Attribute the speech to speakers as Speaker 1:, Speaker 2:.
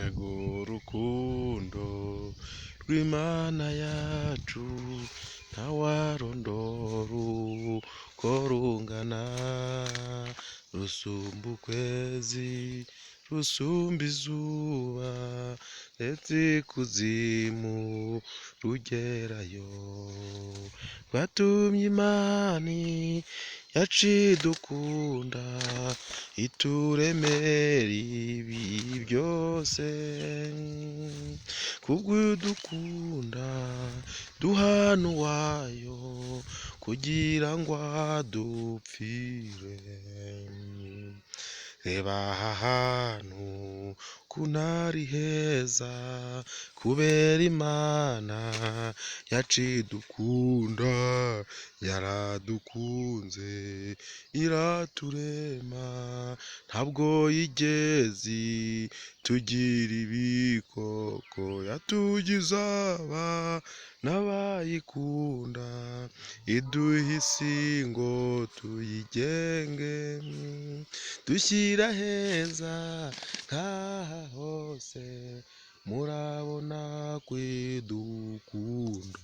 Speaker 1: ego rukundo rw'Imana yacu ntawarondora uko rungana, rusumba ukwezi rusumba izuba ndetse ikuzimu rugerayo, rwatumye Imana yacu idukunda ituremera ibi byose, kubw'udukunda duhana uwayo kugira ngo adupfire. Reba aha hantu ukuntu ari heza kubera Imana yacu idukunda, yaradukunze iraturema ntabwo yigeze tugira ibikoko, yatugize abana bayikunda iduha isi ngo tuyigenge, dushyira heza nk'aha hose murabona ko idukunda.